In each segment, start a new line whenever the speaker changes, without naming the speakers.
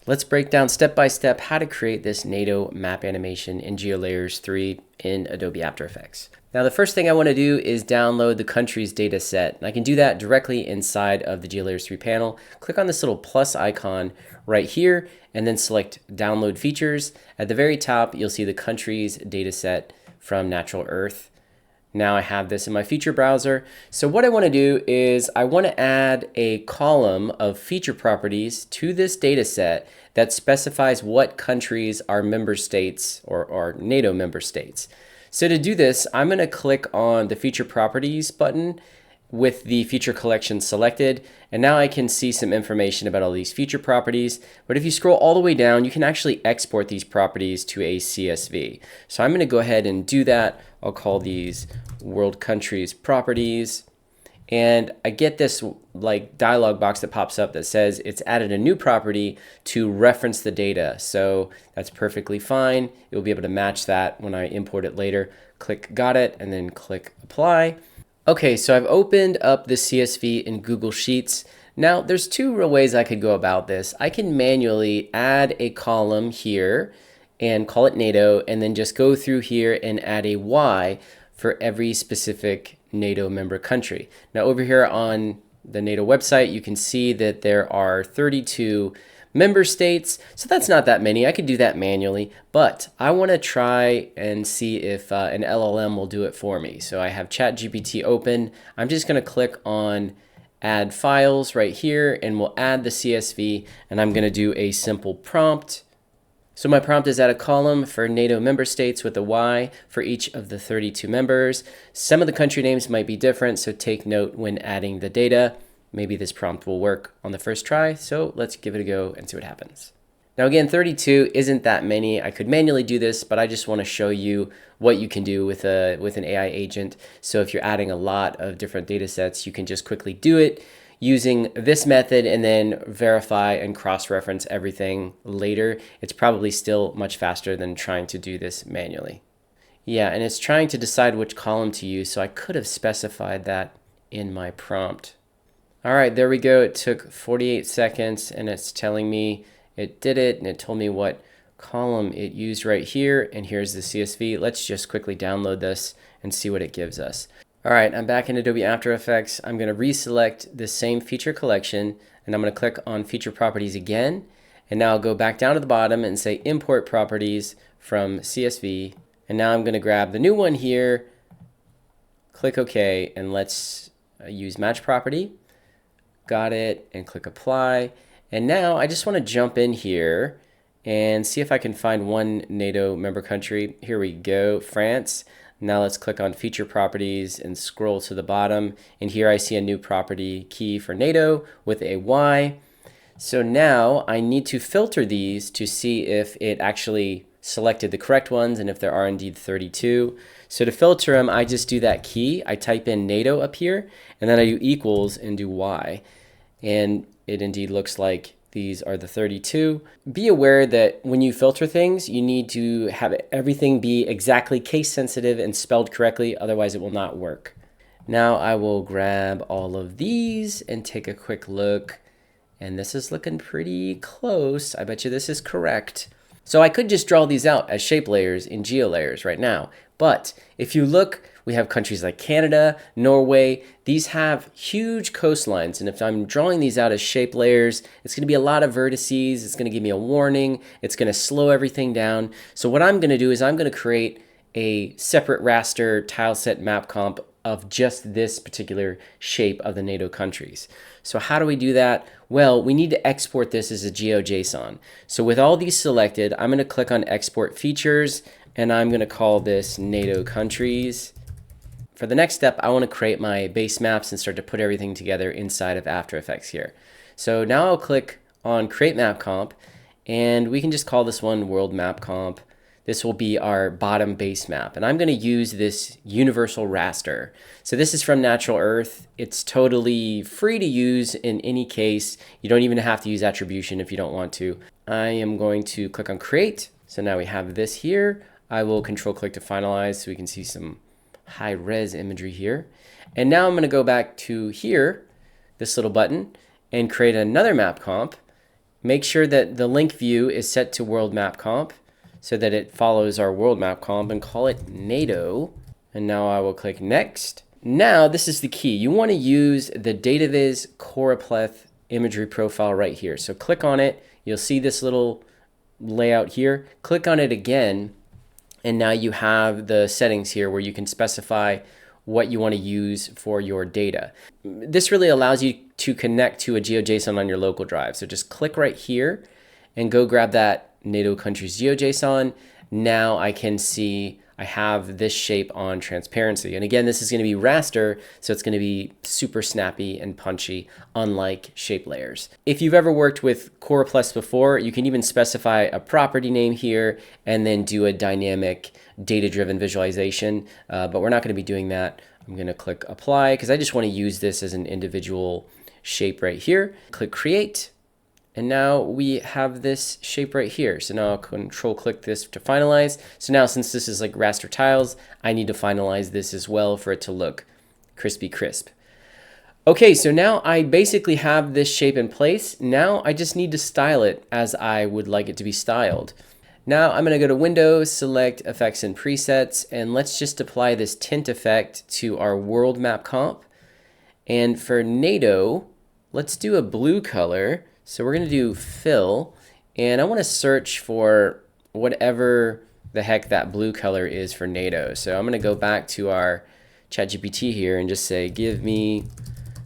Let's break down step by step how to create this NATO map animation in GeoLayers 3 in Adobe After Effects. Now the first thing I want to do is download the country's data set. And I can do that directly inside of the GeoLayers 3 panel. Click on this little plus icon right here and then select download features. At the very top you'll see the country's data set from Natural Earth. Now I have this in my feature browser. So what I want to do is I want to add a column of feature properties to this data set that specifies what countries are member states or NATO member states. So to do this, I'm going to click on the feature properties button with the feature collection selected, and now I can see some information about all these feature properties. But if you scroll all the way down, you can actually export these properties to a CSV. So I'm going to go ahead and do that. I'll call these world countries properties, and I get this like dialog box that pops up that says it's added a new property to reference the data. So that's perfectly fine. You'll be able to match that when I import it later. Click got it and then click apply. Okay, so I've opened up the CSV in Google Sheets. Now there's two real ways I could go about this. I can manually add a column here and call it NATO, and then just go through here and add a Y for every specific NATO member country. Now over here on the NATO website, you can see that there are 32 member states, so that's not that many. I could do that manually, but I want to try and see if an LLM will do it for me. So I have ChatGPT open. I'm just going to click on add files right here, and we'll add the CSV, and I'm going to do a simple prompt. So my prompt is add a column for NATO member states with a Y for each of the 32 members. Some of the country names might be different, so take note when adding the data. Maybe this prompt will work on the first try, so let's give it a go and see what happens. Now again, 32 isn't that many. I could manually do this, but I just want to show you what you can do with an AI agent. So if you're adding a lot of different data sets, you can just quickly do it using this method and then verify and cross-reference everything later. It's probably still much faster than trying to do this manually. Yeah, and it's trying to decide which column to use, so I could have specified that in my prompt. All right, there we go. It took 48 seconds and it's telling me it did it, and it told me what column it used right here, and here's the CSV. Let's just quickly download this and see what it gives us. All right, I'm back in Adobe After Effects. I'm going to reselect the same feature collection, and I'm going to click on feature properties again, and now I'll go back down to the bottom and say import properties from CSV, and now I'm going to grab the new one here, click OK, and let's use match property. Got it, and click apply. And now I just want to jump in here and see if I can find one NATO member country. Here we go, France. Now let's click on feature properties and scroll to the bottom, and here I see a new property key for NATO with a Y. So now I need to filter these to see if it actually selected the correct ones and if there are indeed 32. So to filter them, I just do that key. I type in NATO up here, and then I do equals and do Y. And it indeed looks like these are the 32. Be aware that when you filter things, you need to have everything be exactly case sensitive and spelled correctly, otherwise it will not work. Now I will grab all of these and take a quick look, and this is looking pretty close. I bet you this is correct. So I could just draw these out as shape layers in GeoLayers right now, but if you look, we have countries like Canada, Norway. These have huge coastlines, and if I'm drawing these out as shape layers, it's going to be a lot of vertices. It's going to give me a warning. It's going to slow everything down. So what I'm going to do is I'm going to create a separate raster tileset map comp of just this particular shape of the NATO countries. So how do we do that? Well, we need to export this as a GeoJSON. So with all these selected, I'm going to click on Export Features, and I'm going to call this NATO Countries. For the next step, I want to create my base maps and start to put everything together inside of After Effects here. So now I'll click on Create Map Comp, and we can just call this one World Map Comp. This will be our bottom base map, and I'm going to use this universal raster. So this is from Natural Earth. It's totally free to use in any case. You don't even have to use attribution if you don't want to. I am going to click on Create. So now we have this here. I will control click to finalize so we can see some high res imagery here. And now I'm going to go back to here, this little button, and create another map comp. make sure that the link view is set to world map comp so that it follows our world map comp, and call it NATO. And now I will click next. Now this is the key. You want to use the DataViz choropleth imagery profile right here. So click on it. You'll see this little layout here. Click on it again, and now you have the settings here where you can specify what you want to use for your data. This really allows you to connect to a GeoJSON on your local drive. So just click right here and go grab that NATO countries GeoJSON. Now I can see I have this shape on transparency. And again, this is going to be raster, so it's going to be super snappy and punchy, unlike shape layers. If you've ever worked with choropleths before, you can even specify a property name here and then do a dynamic data-driven visualization, but we're not going to be doing that. I'm going to click apply because I just want to use this as an individual shape right here. Click create. And now we have this shape right here. So now I'll control click this to finalize. So now since this is like raster tiles, I need to finalize this as well for it to look crispy crisp. Okay, so now I basically have this shape in place. Now I just need to style it as I would like it to be styled. Now I'm going to go to Windows, select Effects and Presets, and let's just apply this tint effect to our world map comp. And for NATO, let's do a blue color. So we're going to do fill, and I want to search for whatever the heck that blue color is for NATO. So I'm going to go back to our ChatGPT here and just say, give me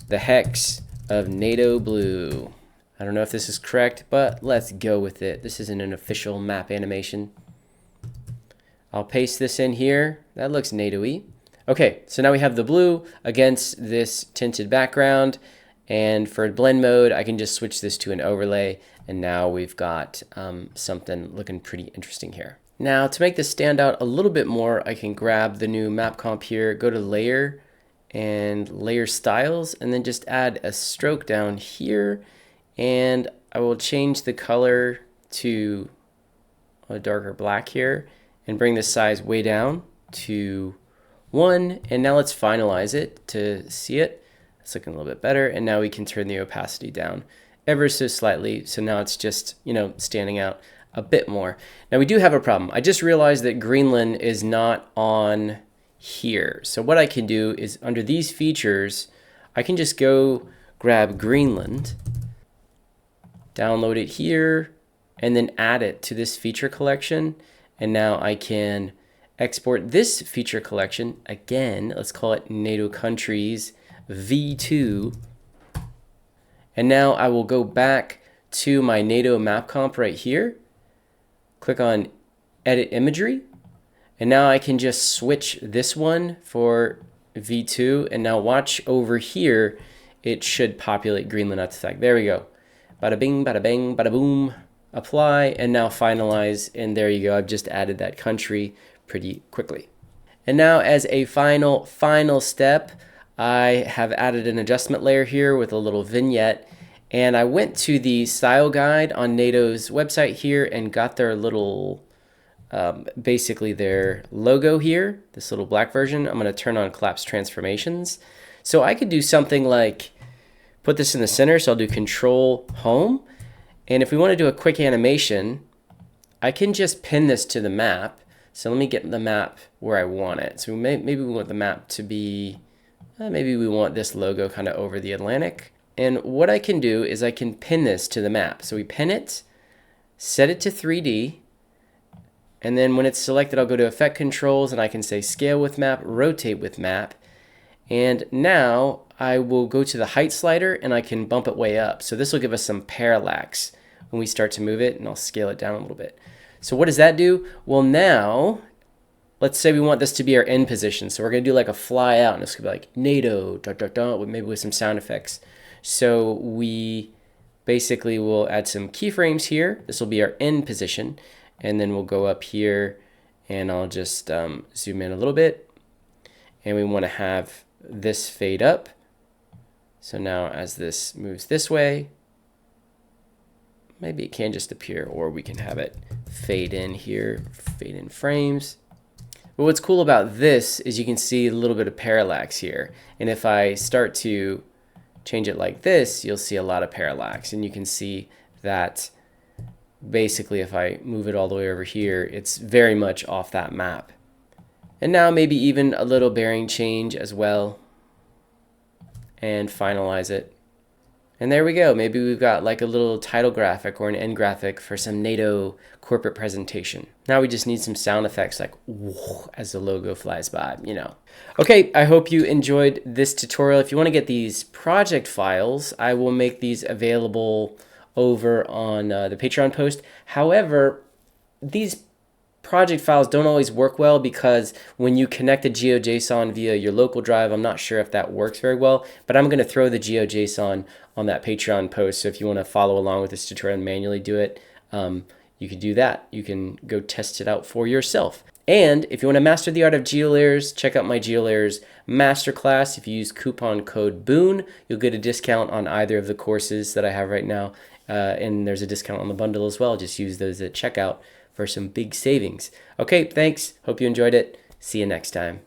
the hex of NATO blue. I don't know if this is correct, but let's go with it. This isn't an official map animation. I'll paste this in here. That looks NATO-y. Okay, so now we have the blue against this tinted background. And for blend mode, I can just switch this to an overlay, and now we've got something looking pretty interesting here. Now to make this stand out a little bit more, I can grab the new map comp here, go to layer and layer styles, and then just add a stroke down here, and I will change the color to a darker black here and bring the size way down to 1, and now let's finalize it to see it. It's looking a little bit better, and now we can turn the opacity down ever so slightly, so now it's just, you know, standing out a bit more. Now we do have a problem. I just realized that Greenland is not on here. So what I can do is under these features, I can just go grab Greenland, download it here, and then add it to this feature collection. And now I can export this feature collection again. Let's call it NATO countries V2, and now I will go back to my NATO map comp right here, click on edit imagery, and now I can just switch this one for V2, and now watch over here, it should populate Greenland artifact. There we go. Bada bing, bada bang, bada boom. Apply, and now finalize, and there you go. I've just added that country pretty quickly. And now as a final step, I have added an adjustment layer here with a little vignette, and I went to the style guide on NATO's website here and got their little, basically their logo here, this little black version. I'm going to turn on collapse transformations. So I could do something like put this in the center, so I'll do Control Home, and if we want to do a quick animation, I can just pin this to the map. So let me get the map where I want it. So maybe we want the map to be, maybe we want this logo kind of over the Atlantic. And what I can do is I can pin this to the map. So we pin it, set it to 3D, and then when it's selected, I'll go to Effect Controls, and I can say Scale with Map, Rotate with Map. And now I will go to the height slider, and I can bump it way up. So this will give us some parallax when we start to move it, and I'll scale it down a little bit. So what does that do? Well, now let's say we want this to be our end position. So we're going to do like a fly out, and it's going to be like NATO, maybe with some sound effects. So we basically will add some keyframes here. This will be our end position. And then we'll go up here, and I'll just zoom in a little bit. And we want to have this fade up. So now as this moves this way, maybe it can just appear, or we can have it fade in here, fade in frames. But what's cool about this is you can see a little bit of parallax here. And if I start to change it like this, you'll see a lot of parallax, and you can see that basically if I move it all the way over here, it's very much off that map. And now maybe even a little bearing change as well, and finalize it. And there we go. Maybe we've got like a little title graphic or an end graphic for some NATO corporate presentation. Now we just need some sound effects like whoa, as the logo flies by, you know. Okay, I hope you enjoyed this tutorial. If you want to get these project files, I will make these available over on the Patreon post. However, these project files don't always work well because when you connect the GeoJSON via your local drive, I'm not sure if that works very well, but I'm going to throw the GeoJSON on that Patreon post. So if you want to follow along with this tutorial and manually do it, you can do that. You can go test it out for yourself. And if you want to master the art of GeoLayers, check out my GeoLayers masterclass. If you use coupon code Boone, you'll get a discount on either of the courses that I have right now. And there's a discount on the bundle as well. Just use those at checkout for some big savings. Okay, thanks. Hope you enjoyed it. See you next time.